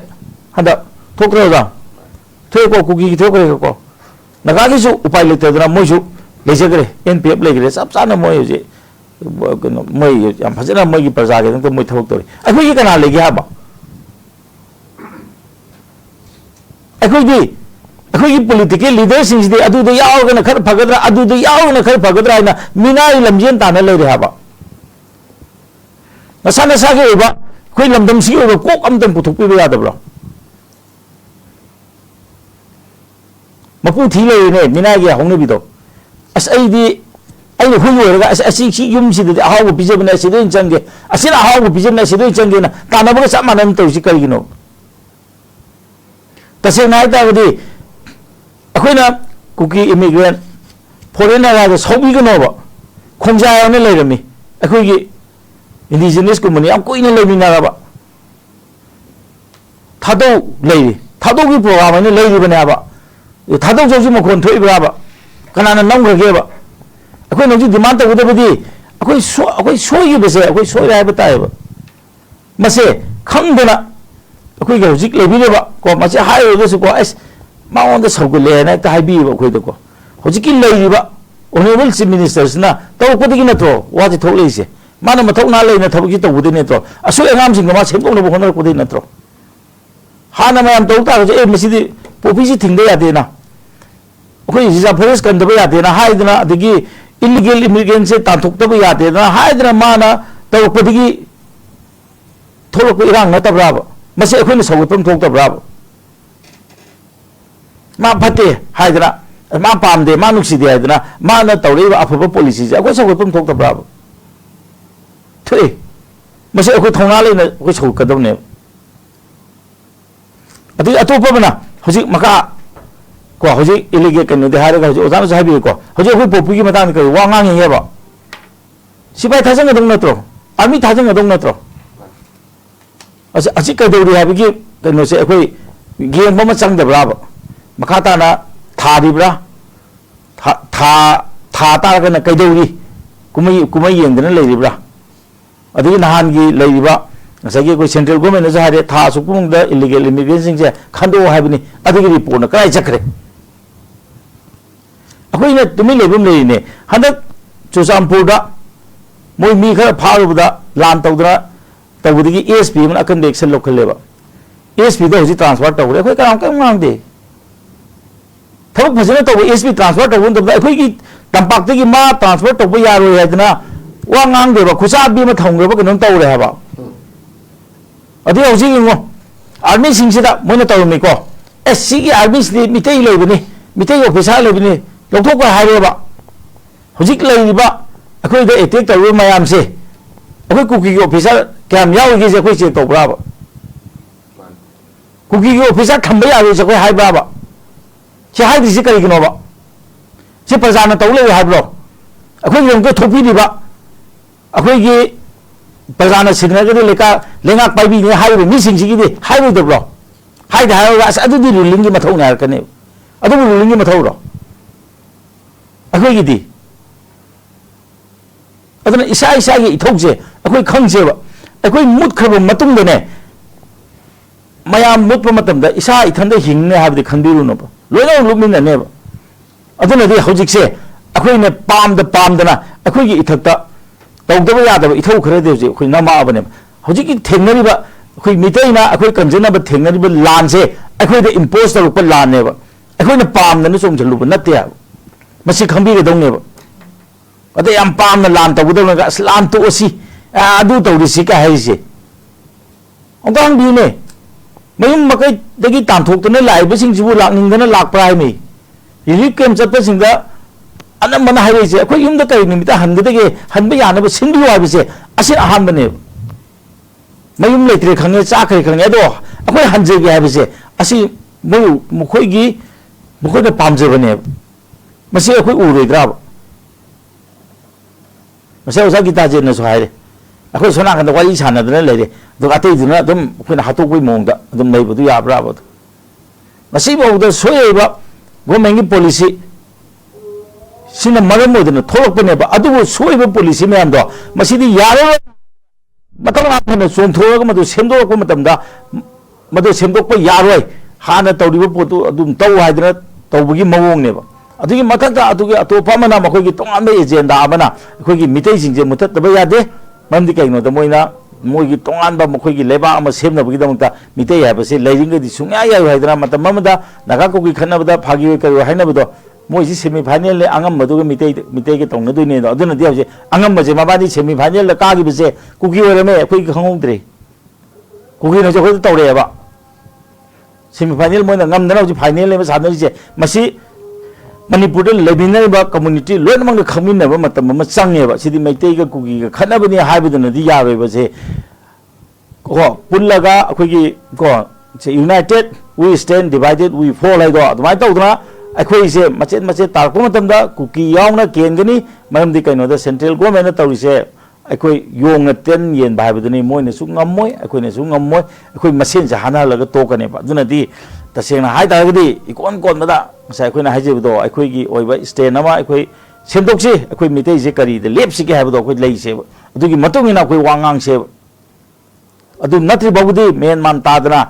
ꯍꯟꯗꯛ ꯊꯣꯛꯈ꯭ꯔꯦ ꯑꯣꯖꯥ ꯊꯣꯛꯑꯦꯀꯣ ꯀꯨꯀꯤꯒꯤ ꯊꯣꯛꯈ꯭ꯔꯦꯀꯣ ꯅꯥꯒꯥꯒꯤꯁꯨ ꯎꯄꯥꯏ ꯂꯩꯇꯗꯅ ꯃꯣꯏꯁꯨ ꯂꯩꯖꯈ꯭ꯔꯦ NPF ꯂꯩꯈ꯭ꯔꯦ ꯆꯞ ꯆꯥꯅ ꯃꯣꯏ ꯍꯧꯖꯤꯛ ꯀꯩꯅꯣ ꯃꯣꯏ ꯌꯥꯝ ꯐꯖꯅ ꯃꯣꯏꯒꯤ ꯄ꯭ꯔꯖꯥꯒꯤꯗꯃꯛꯇ ꯃꯣꯏ ꯊꯕꯛ ꯇꯧꯔꯤ ꯑꯩꯈꯣꯏꯒꯤ ꯀꯅꯥ ꯂꯩꯒꯦ ꯍꯥꯏꯕ ꯑꯩꯈꯣꯏꯒꯤ ꯄꯣꯂꯤꯇꯤꯀꯦꯜ ꯂꯤꯗꯔꯁꯤꯡꯁꯤꯗꯤ ꯑꯗꯨꯗ ꯌꯥꯎꯔꯒꯅ ꯈꯔ ꯐꯒꯗ꯭ꯔꯥ ꯑꯗꯨꯗ ꯌꯥꯎꯔꯒꯅ ꯈꯔ ꯐꯒꯗ꯭ꯔꯥ ꯍꯥꯏꯅ ꯃꯤꯅꯥꯏ ꯂꯝꯖꯦꯟ ꯇꯥꯅ ꯂꯩꯔꯦ ꯍꯥꯏꯕ ꯅꯁꯥ ꯅꯁꯥꯒꯤ ꯑꯣꯏꯕ ꯑꯩꯈꯣꯏ ꯂꯝꯗꯝꯁꯤꯒꯤ ꯑꯣꯏꯕ ꯀꯣꯛ ꯑꯃꯇꯪ ꯄꯨꯊꯣꯛꯄꯤꯕ ꯌꯥꯗꯕ꯭ꯔꯣ ꯃꯄꯨ ꯊꯤ ꯂꯩꯔꯦꯅꯦ ꯃꯤꯅꯥꯏꯒꯤ ꯍꯧꯅꯕꯤꯗꯣ ꯑꯁ ꯑꯩꯅ ꯍꯨꯏ ꯑꯣꯏꯔꯒ ꯑꯁꯤ ꯌꯨꯝꯁꯤꯗꯗꯤ ꯑꯍꯥꯎꯕ ꯄꯤꯖꯕꯅꯦ ꯑꯁꯤꯗ ꯑꯣꯏꯅ ꯆꯪꯒꯦ ꯑꯁꯤꯅ ꯑꯍꯥꯎꯕ ꯄꯤꯖꯕꯅꯦ ꯑꯁꯤꯗ ꯑꯣꯏꯅ ꯆꯪꯒꯦꯅ ꯇꯥꯟꯅꯕꯒ ꯆꯞ ꯃꯥꯟꯅꯅ ꯇꯧꯔꯤꯁꯤ ꯀꯔꯤꯒꯤꯅꯣ तसेंना हाइताबदी अखोइना कुकी इमिग्रेंट फॉरेनर हाइबा सौबिगनोबा खोंजायावने लेरमी अखोइगी इंडिजिनस कुमनी याम कोइना लेमिनाराबा थादो लेरी थादोगी प्रोग्राम ने लेरिबने हाबा थादो जोजि मखोन थोइब्राबा कनाना नंगरगेबा अखोइ नोजि डिमांड तगदबदी अखोइ सोइगिबसे अखोइ सोइरा हाइबा ताइबा मसे खंगदना अखोइगे हुजिक लेबिरेबा को मसे हाइरोगसु को एस माओंदा सौगलेना एकता हाइबिबा अखोइदको हुजिकी लेरिबा ऑनरेबल चीफ मिनिस्टर्सना तौपदगी नत्रो वाजि थोलेसे माना मथौ ना लेना थबकी तौबदि नत्रो असु एगाम सिंग मा सेमदोंनबो होनरकोदि नत्रो हाना मयाम तौता ए मसिदि पोपीसि थिंगदे यादेना अखोइ जिजा फॉरेस्ट कंदबा यादेना हाइदना अदगी इलीगल इमिग्रेंट से तांथोक्तबा यादेना हाइदना माना तौपदगी थोलको इरांग नतब्राबा मसे अखोइना सौगतम थोक्तब्राबा मा फते हाइदना मा पामदे मा नुक्सिदे हाइदना माना तौरेबा अफबा पॉलिसी से अखोइ सौगतम थोक्तब्राबा थोइ मसे अखोइ थौना लेना अखोइ सौगकदबने अदि अतोपबना हुजिक मका को हुजिक इलीगल कनोदे हारगा हुजिक ओजाना हाइबि को हुजिक अखोइ पोपीगी मतान क वा ngangeबा सिपाइ थाजंगदों नत्रो आर्मी थाजंगदों नत्रो असी कदौरी हाबिगी कनोसे अखोइ गेम बम चंगदब्राबा मखाताना थारिब्रा था तारगना कदौरी कुमई येंदना लेरिब्रा अदि नहानगी लेरिबा ngसागी कोइ सेंट्रल गवर्नमेंट जा हारे था सुपुंगदा इलीगल इमिग्रेंट सिंग से खंदो हाबिनी अदि रिपोर्ट न काय चखरे अखोइना तुमि लेबम लेरिने हंदक चुचामपुरदा मोइ मी खरा फारुबदा लान तौदरा तबुदगी ASP मन अकन एक्शन लोखलेबा ASP दो हजि ट्रांसफर तौरे अखोइ काम काम मांगदे थबक फजने तब ASP ट्रांसफर तौबन तब अखोइगी तंपाक्तगी मा ट्रांसफर तौब यारो यादना वा nganगदेबा खुसाबी म थौंगबा कनम तौरे हाबा अदि हजि इंगो आर्मी सिंगसिदा मोइना तौरमिको SC की आर्मी सिदि मितै लेबनी मितै ऑफिसर लेबनी लौथोक हाइरेबा हजिक लेरिबा अखोइदा अटैक तौर मयाम से अखोइ कुकी ऑफिसर क्या यावगी से अखोइ चेक तौब्राबा कुकी ऑफिसर थंबा यारो से अखोइ हाइब्राबा से हाइदिसि करिगनोबा से प्रजाना तौले हाइब्रो अखोइ यंको थोपिदिबा अखोइगी प्रजाना सिग्नगदि लेका लेंगा पाइबि ने हाइबो मिसिंगसिगिदि हाइबोदब्रो हाइदा हाइबा अस अदुदि रूलिंग मथौ नारकने अदु रूलिंग मथौ रो अखोइगिदि अदुना इसा इसागी इथौजे अखोइ खंगजेबा अखोइ मुतखब मतुंगदने मयाम मुतप मतमदा इसा इथंदा हिंगने हाबदि खंदिरुनबा लोइना लुमिननेबा अदुनादि हौजिकसे ꯑꯩꯈꯣꯏꯅ ꯄꯥꯝꯗꯅ ꯑꯩꯈꯣꯏꯒꯤ ꯏꯊꯛꯇ ꯇꯧꯗꯕ ꯌꯥꯗꯕ ꯏꯊꯧ ꯈꯔꯗꯤ ꯍꯧꯖꯤꯛ ꯑꯩꯈꯣꯏ ꯅꯝꯃꯛꯑꯕꯅꯦꯕ ꯍꯧꯖꯤꯛꯀꯤ ꯊꯦꯡꯅꯔꯤꯕ ꯑꯩꯈꯣꯏ ꯃꯤꯇꯩꯅ ꯑꯩꯈꯣꯏ ꯀꯟꯖꯅꯕ ꯊꯦꯡꯅꯔꯤꯕ ꯂꯥꯟꯁꯦ ꯑꯩꯈꯣꯏꯗ ꯏꯝꯄꯣꯁ ꯇꯧꯔꯛꯄ ꯂꯥꯟꯅꯦꯕ ꯑꯩꯈꯣꯏꯅ ꯄꯥꯝꯗꯅ ꯆꯣꯡꯁꯤꯜꯂꯨꯕ ꯅꯠꯇꯦ ꯍꯥꯏꯕ ꯃꯁꯤ ꯈꯪꯕꯤꯒꯗꯧꯅꯦꯕ ꯑꯗ ꯌꯥꯝ ꯄꯥꯝꯅ ꯂꯥꯟ ꯇꯧꯒꯗꯧꯅꯒ ꯑꯁ ꯂꯥꯟ ꯇꯣꯛꯑꯁꯤ ꯑꯗꯨ ꯇꯧꯔꯤꯁꯤ ꯀ ꯍꯥꯏꯔꯤꯁꯦ ꯑꯃꯨꯛꯇ ꯍꯪꯕꯤꯌꯨꯅꯦ ꯃꯌꯨꯝ ꯃꯀꯩꯗꯒꯤ ꯇꯥꯟꯊꯣꯛꯇꯅ ꯂꯥꯛꯏꯕꯁꯤꯡꯁꯤꯕꯨ ꯂꯥꯛꯅꯤꯡꯗꯅ ꯂꯥꯛꯄ꯭ꯔꯥ ꯍꯥꯏꯃꯤ ꯔꯤꯂꯤꯐ ꯀꯦꯝ ꯆꯠꯄꯁꯤꯡꯗ ꯑꯅꯝꯕꯅ ꯍꯥꯏꯔꯛꯏꯁꯦ ꯑꯩꯈꯣꯏ ꯌꯨꯝꯗ ꯀꯔꯤ ꯅꯨꯃꯤꯠꯇ ꯍꯟꯒꯗꯒꯦ ꯍꯟꯕ ꯌꯥꯅꯕ ꯁꯤꯟꯕꯤꯌꯨ ꯍꯥꯏꯕꯁꯦ ꯑꯁꯤ ꯑꯍꯥꯟꯕꯅꯦꯕ ꯃꯌꯨꯝ ꯂꯩꯇ꯭ꯔꯦ ꯈꯪꯉꯦ ꯆꯥꯈ꯭ꯔꯦ ꯈꯪꯉꯦ ꯑꯗꯣ ꯑꯩꯈꯣꯏ ꯍꯟꯖꯒꯦ ꯍꯥꯏꯕꯁꯦ ꯑꯁꯤ ꯃꯈꯣꯏꯅ ꯄꯥꯝꯖꯕꯅꯦꯕ ꯃꯁꯤ ꯑꯩꯈꯣꯏ ꯎꯔꯣꯏꯗ꯭ꯔꯥꯕ ꯉꯁꯥꯏ ꯑꯣꯖꯥ ꯒꯤꯇꯥꯖꯦꯅꯁꯨ ꯍꯥꯏꯔꯦ ꯑꯩꯈꯣꯏ ꯁꯣꯝ ꯅꯥꯀꯟꯗ ꯋꯥꯔꯤ ꯁꯥꯟꯅꯗꯅ ꯂꯩꯔꯦ ꯑꯗꯨꯒ ꯑꯇꯩꯗꯨꯅ ꯑꯗꯨꯝ ꯑꯩꯈꯣꯏꯅ ꯍꯥꯠꯇꯣꯛꯄꯒꯤ ꯃꯑꯣꯡꯗ ꯑꯗꯨꯝ ꯂꯩꯕꯗꯨ ꯌꯥꯕ꯭ꯔꯥꯕ ꯉꯁꯤꯐꯥꯎꯗ ꯁꯣꯏꯔꯤꯕ ꯒꯣꯔꯃꯦꯟꯒꯤ ꯄꯣꯂꯤꯁꯤ ꯁꯤꯅ ꯃꯔꯝ ꯑꯣꯏꯗꯅ ꯊꯣꯛꯂꯛꯄꯅꯦꯕ ꯑꯗꯨꯕꯨ ꯁꯣꯏꯕ ꯄꯣꯂꯤꯁꯤ ꯃꯌꯥꯝꯗꯣ ꯃꯁꯤꯗꯤ ꯌꯥꯔꯣꯏ ꯃꯇꯝ ꯍꯥꯟꯅ ꯆꯣꯡꯊꯣꯛꯑꯒ ꯃꯗꯨ ꯁꯦꯝꯗꯣꯛꯂꯛꯄ ꯃꯇꯝꯗ ꯃꯗꯨ ꯁꯦꯝꯗꯣꯛꯄ ꯌꯥꯔꯣꯏ ꯍꯥꯟꯅ ꯇꯧꯔꯤꯕ ꯄꯣꯠꯇꯨ ꯑꯗꯨꯝ ꯇꯧ ꯍꯥꯏꯗꯅ ꯇꯧꯕꯒꯤ ꯃꯑꯣꯡꯅꯦꯕ ꯑꯗꯨꯒꯤ ꯃꯊꯛꯇ ꯑꯗꯨꯒꯤ ꯑꯇꯣꯞꯄ ꯑꯃꯅ ꯃꯈꯣꯏꯒꯤ ꯇꯣꯉꯥꯟꯕ ꯑꯦꯖꯦꯟꯗꯥ ꯑꯃꯅ ꯑꯩꯈꯣꯏꯒꯤ ꯃꯤꯇꯩꯁꯤꯡꯁꯦ ꯃꯨꯊꯠꯇꯕ ꯌꯥꯗꯦ ꯃꯔꯝꯗꯤ ꯀꯩꯒꯤꯅꯣꯗ ꯃꯣꯏꯒꯤ ꯇꯣꯉꯥꯟꯕ ꯃꯈꯣꯏꯒꯤ ꯂꯩꯕꯥꯛ ꯑꯃ ꯁꯦꯝꯅꯕꯒꯤꯗꯃꯛꯇ ꯃꯤꯇꯩ ꯍꯥꯏꯕꯁꯤ ꯂꯩꯔꯤꯉꯩꯗꯤ ꯁꯨꯡꯌꯥ ꯌꯥꯔꯣꯏ ꯍꯥꯏꯗꯅ ꯃꯇꯝ ꯑꯃꯗ ꯅꯥꯒꯥ ꯀꯨꯀꯤ ꯈꯠꯅꯕꯗ ꯐꯥꯒꯤ ꯑꯣꯏ ꯀꯔꯤ ꯑꯣꯏ ꯍꯥꯏꯅꯕꯗꯣ ꯃꯣꯏꯁꯤ ꯁꯦꯃꯤ ꯐꯥꯏꯅꯦꯜꯅꯦ ꯑꯉꯝꯕꯗꯨꯒ ꯃꯤꯇꯩꯒ ꯇꯧꯅꯗꯣꯏꯅꯦꯗꯣ ꯑꯗꯨꯅꯗꯤ ꯍꯧꯖꯤꯛ ꯑꯉꯝꯕꯁꯦ ꯃꯕꯥꯅꯤ ꯁꯦꯃꯤ ꯐꯥꯏꯅꯦꯜꯗ ꯀꯥꯈꯤꯕꯁꯦ ꯀꯨꯀꯤ ꯑꯣꯏꯔꯝꯃꯦ ꯑꯩꯈꯣꯏꯒꯤ ꯈꯪꯍꯧꯗ꯭ꯔꯦ ꯀꯨꯀꯤꯅꯁꯨ ꯑꯩꯈꯣꯏꯗ ꯇꯧꯔꯛꯑꯦꯕ ꯁꯦꯃꯤ ꯐꯥꯏꯅꯦꯜ ꯃꯣꯏꯅ ꯉꯝꯗꯅ ꯍꯧꯖꯤꯛ ꯐꯥꯏꯅꯦꯜꯅꯦꯕ ꯁꯥꯟꯅꯔꯤꯁꯦ ꯃꯁꯤ ꯃꯅꯤꯄꯨꯔꯗ ꯂꯩꯃꯤꯟꯅꯔꯤꯕ ꯀꯝꯃꯨꯅꯤꯇꯤ ꯂꯣꯏꯅꯃꯛꯅ ꯈꯪꯃꯤꯟꯅꯕ ꯃꯇꯝ ꯑꯃ ꯆꯪꯉꯦꯕ ꯁꯤꯗꯤ ꯃꯩꯇꯩꯒ ꯀꯨꯀꯤꯒ ꯈꯠꯅꯕꯅꯤ ꯍꯥꯏꯕꯗꯨꯅꯗꯤ ꯌꯥꯔꯣꯏꯕꯁꯦ ꯀꯣ ꯄꯨꯜꯂꯒ ꯑꯩꯈꯣꯏꯒꯤ ꯀꯣ united we stand divided we fall ꯍꯥꯏꯗꯣ ꯑꯗꯨꯃꯥꯏꯅ ꯇꯧꯗꯅ ꯑꯩꯈꯣꯏꯁꯦ ꯃꯆꯦꯠ ꯃꯆꯦꯠ ꯇꯥꯔꯛꯄ ꯃꯇꯝꯗ ꯀꯨꯀꯤ ꯌꯥꯎꯅ ꯀꯦꯟꯒꯅꯤ ꯃꯔꯝꯗꯤ ꯀꯩꯅꯣꯗ ꯁꯦꯟꯇ꯭ꯔꯦꯜ ꯒꯣꯔꯃꯦꯟꯅ ꯇꯧꯔꯤꯁꯦ ꯑꯩꯈꯣꯏ ꯌꯣꯡꯅ ꯇꯦꯟ ꯌꯦꯟꯕ ꯍꯥꯏꯕꯗꯨꯅꯤ ꯃꯣꯏꯅꯁꯨ ꯉꯝꯃꯣꯏ ꯑꯩꯈꯣꯏꯅꯁꯨ ꯉꯝꯃꯣꯏ ꯑꯩꯈꯣই ꯃꯁꯦꯟꯁꯦ ꯍꯥꯟꯅꯍꯜꯂꯒ ꯇꯣꯛꯀꯅꯦꯕ ꯑꯗꯨꯅꯗꯤ ꯇꯁꯦꯡꯅ ꯍꯥꯏꯇꯥꯔꯒꯗꯤ ꯏꯀꯣꯟ ꯀꯣꯟꯕꯗ ꯉꯁꯥꯏ ꯑꯩꯈꯣꯏꯅ ꯍꯥꯏꯖꯕꯗꯣ ꯑꯩꯈꯣꯏꯒꯤ ꯑꯣꯏꯕ ꯁ꯭ꯇꯦꯟ ꯑꯃ ꯑꯩꯈꯣꯏ ꯁꯦꯝꯗꯣꯛꯁꯤ ꯑꯩꯈꯣꯏ ꯃꯤꯇꯩꯁꯦ ꯀꯔꯤꯗ ꯂꯦꯞꯁꯤꯒꯦ ꯍꯥꯏꯕꯗꯣ ꯑꯩꯈꯣꯏ ꯂꯩꯁꯦꯕ ꯑꯗꯨꯒꯤ ꯃꯇꯨꯡ ꯏꯟꯅ ꯑꯩꯈꯣꯏ ꯋꯥ ꯉꯥꯡꯁꯦꯕ ꯑꯗꯨ ꯅꯠꯇ꯭ꯔꯤꯐꯥꯎꯕꯗꯤ ꯃꯦꯟ ꯃꯥꯟ ꯇꯥꯗꯅ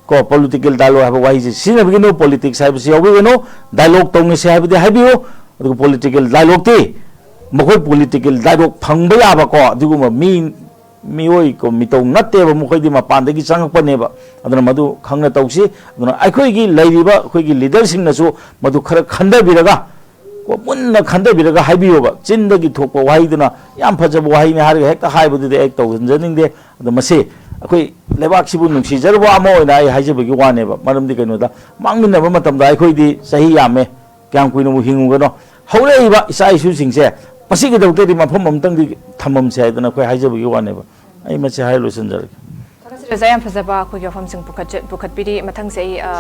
ꯀꯣ ꯄꯣꯂꯤꯇꯤꯀꯦꯜ ꯗꯥꯏꯂꯣग ꯍꯥꯏꯕ ꯋꯥꯍꯩꯁꯦ ꯁꯤꯖꯤꯟꯅꯕꯤꯒꯅꯨ ꯄꯣꯂꯤꯇꯤक्स ꯍꯥꯏꯕꯁꯤ ꯌꯥꯎꯕꯤꯒꯅꯨ ꯗꯥꯏꯂꯣग ꯇꯧꯅꯁꯤ ꯍꯥꯏꯕꯗꯤ ꯍꯥꯏꯕꯤꯌꯨ ꯑꯗꯨꯒ ꯄꯣꯂꯤꯇꯤꯀꯦꯜ ꯗꯥꯏꯂꯣगꯇꯤ ꯃꯈꯣꯏ ꯄꯣꯂꯤꯇꯤꯀꯦꯜ ꯗꯥꯏꯂꯣग ꯐꯪꯕ ꯌꯥꯕꯀꯣ ꯑꯗꯨꯒꯨꯝꯕ ꯃꯤꯑꯣꯏ ꯀꯣ ꯃꯤꯇꯧ ꯅꯠꯇꯦꯕ ꯃꯈꯣꯏꯗꯤ ꯃꯄꯥꯟꯗꯒꯤ ꯆꯪꯉꯛꯄꯅꯦꯕ ꯑꯗꯨꯅ ꯃꯗꯨ ꯈꯪꯅ ꯇꯧꯁꯤ ꯑꯗꯨꯅ ꯑꯩꯈꯣꯏꯒꯤ ꯂꯩꯔꯤꯕ ꯑꯩꯈꯣꯏꯒꯤ ꯂꯤꯗꯔꯁꯤꯡꯅꯁꯨ ꯃꯗꯨ ꯈꯔ ꯈꯟꯊꯕꯤꯔꯒ ꯃꯨꯟꯅ ꯈꯟꯊꯕꯤꯔꯒ ꯍꯥꯏꯕꯤꯌꯣꯕ ꯆꯤꯟꯗꯒꯤ ꯊꯣꯛꯄ ꯋꯥꯍꯩꯗꯨꯅ ꯌꯥꯝ ꯐꯖꯕ ꯋꯥꯍꯩꯅꯤ ꯍꯥꯏꯔꯒ ꯍꯦꯛꯇ ꯍꯥꯏꯕꯗꯨꯗꯤ ꯑꯩ ꯇꯧꯍꯟꯖꯅꯤꯡꯗꯦ ꯑꯗꯣ ꯃꯁꯤ ꯑꯩꯈꯣꯏ ꯂꯩꯕꯥꯛꯁꯤꯕꯨ ꯅꯨꯡꯁꯤꯖꯔꯕ ꯑꯃ ꯑꯣꯏꯅ ꯑꯩ ꯍꯥꯏꯖꯕꯒꯤ ꯋꯥꯅꯦꯕ ꯃꯔꯝꯗꯤ ꯀꯩꯅꯣꯗ ꯃꯥꯡꯃꯤꯟꯅꯕ ꯃꯇꯝꯗ ꯑꯩꯈꯣꯏꯗꯤ ꯆꯍꯤ ꯌꯥꯝꯃꯦ ꯀꯌꯥꯝ ꯀꯨꯏꯅꯕꯨ ꯍꯤꯡꯉꯨꯒꯅꯣ ꯍꯧꯔꯛꯏꯕ ꯏꯆꯥ ꯏꯁꯨꯁꯤꯡꯁꯦ ꯃꯁꯤꯒꯤꯗꯃꯛꯇꯗꯤ ꯃꯐꯝ ꯑꯃꯇꯪꯗꯤ ꯊꯝꯃꯝꯁꯦ ꯍꯥꯏꯗꯅ ꯑꯩꯈꯣꯏ ꯍꯥꯏꯖꯕꯒꯤ ꯋꯥꯅꯦꯕ ꯑꯩ ꯃꯁꯤ ꯍꯥꯏꯔ ꯂꯣꯏꯁꯤꯟꯖꯔꯒꯦ ꯌꯥꯝ ꯐꯖꯕ ꯑꯩꯈꯣꯏꯒꯤ ꯋꯥꯐꯝꯁꯤꯡ ꯄꯨꯈꯠꯄꯤꯔꯤ ꯃꯊꯪꯁꯦ ꯑꯩ